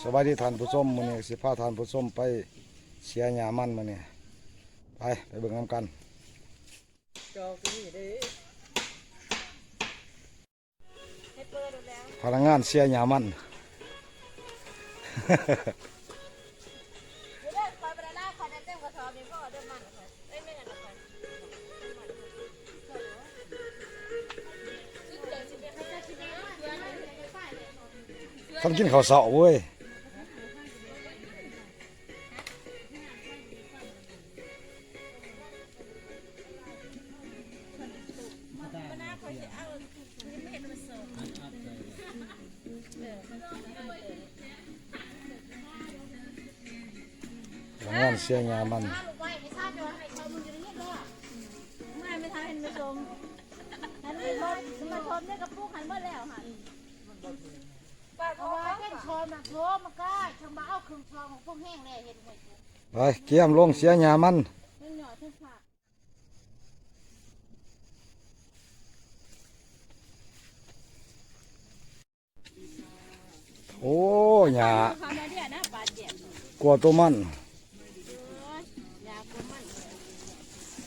สวัสดีท่านผู้ชมมื้อนี้สิพาท่านผู้ชมไปเสียหญ้ามันมื้อนี้ไปเบิ่งนำกันพนักงานเสียหญ้ามันคนกินข้าวเสาเว้ยงานเสียหญ้ามันไปเกี่ยมลงเสียหญ้ามันโอ้หญ้ากลัวตัวมัน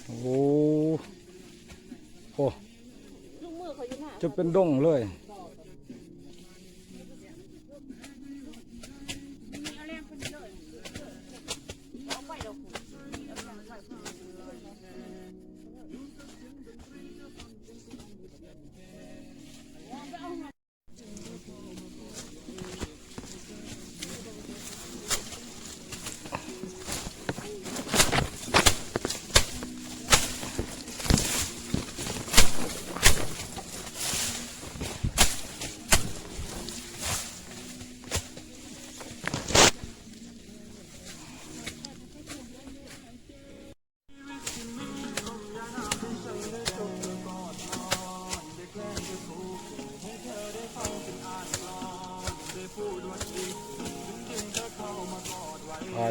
โอ้จะเป็นดงเลย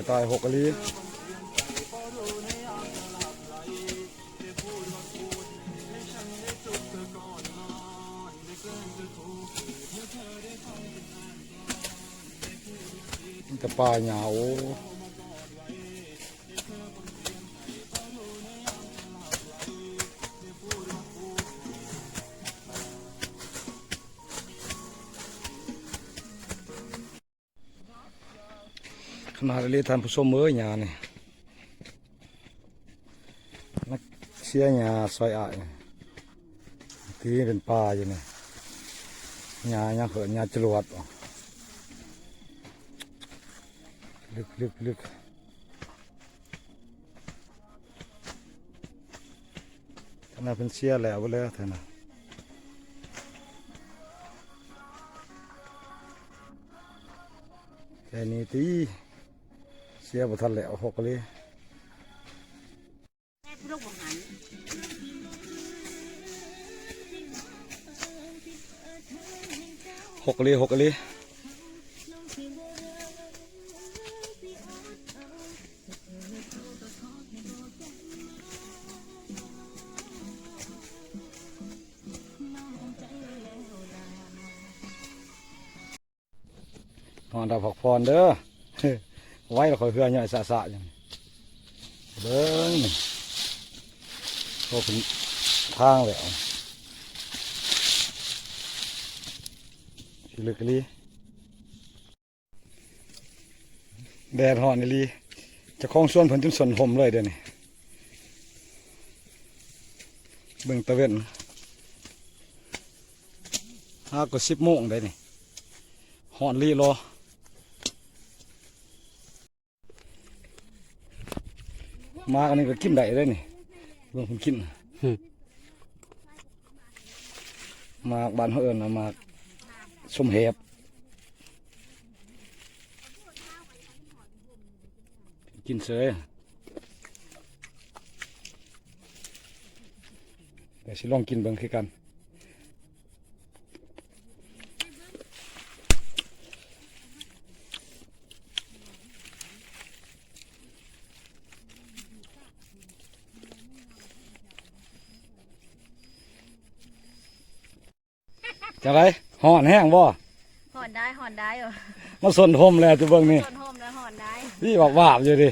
ตายหกกะลีจะปลาเหงาขนาดเรียนท่านผู้ชมเอ้ยหญ้านี่นักเสียหญ้าซอยอ้ายที่เป็นปลาอยู่นี่หญ้ายังเหินหญ้าจรวดลึกขนาดเป็นเสียแล้วแล้วเถอะนะแค่นี้ตีเสียบ่ทันแล้วหกกะลีหกกะลีนอนดับผักพรเด้อ ไว้แล้วคอยเหือใหญ่สะอย่างเบิ้งโตขึ้นทางแล้วสิลึกลีแดดฮ้อนลีจะคล้องส่วนผลจนส่วนห่มเลยเดี๋ยวนี้เบิ่งตะเวนก็10 โมงได้นี่ฮ้อนลีรอมาอันนี้ก็กินได้เลยนี่เบิ่งผมกินมาบ้านเขาเอิ้นมาส้มแหบกินเสยแต่สิลองกินเบิ่งคือกันจังไรห่อนแห้งบ่ หอนได้หอน อนได้เหรอ มาสนทมแล้วจะเบิ่งนี่ ต้นโฮมแล้วหอนได้ พี่บอกว่าบอยู่ดิ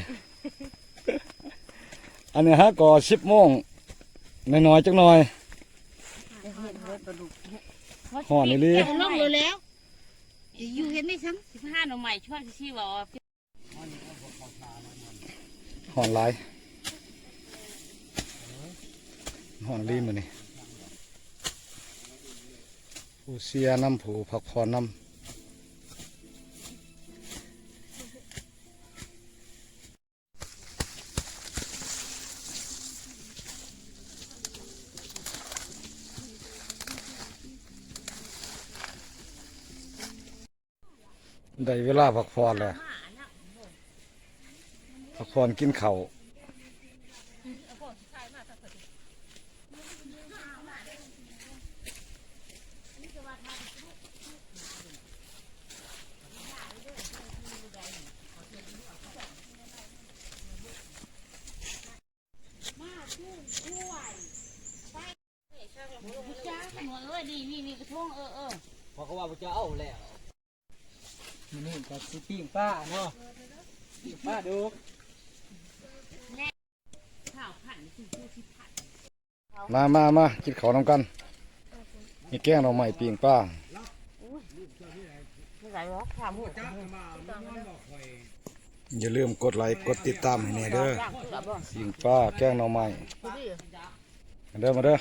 อันนี้ฮะก็10 โมงน้อยๆจักหน่อย เห็นเลยปลาดุก ห่อนนี่ลี ลงเลยแล้วอยู่เห็นได้ซ้ 15หน่อใหม่ช่วยชี้ว่า ห่อนหลายห่อนลีมื้อนี้ผู้เสียน้ำผู้พักผ่อนน้ำได้เวลาพักผ่อนแล้วพักผ่อนกินข้าวนี่กระทงเพราะเขาว่าจะเอาแล้วนี่กับสิปิ้งป้าเนาะปิ้งป้าดู ข้าวผัดคือผู้ที่ผัด มากินข้าวน้ำกันนี่แกงหน่อไม้ปิ้งปลา ไม่ไหวหรอกข้าวหมู อย่าลืมกดไลค์กดติดตามให้แน่เด้อปิ้งปลาแกงหน่อไม้มาเด้อ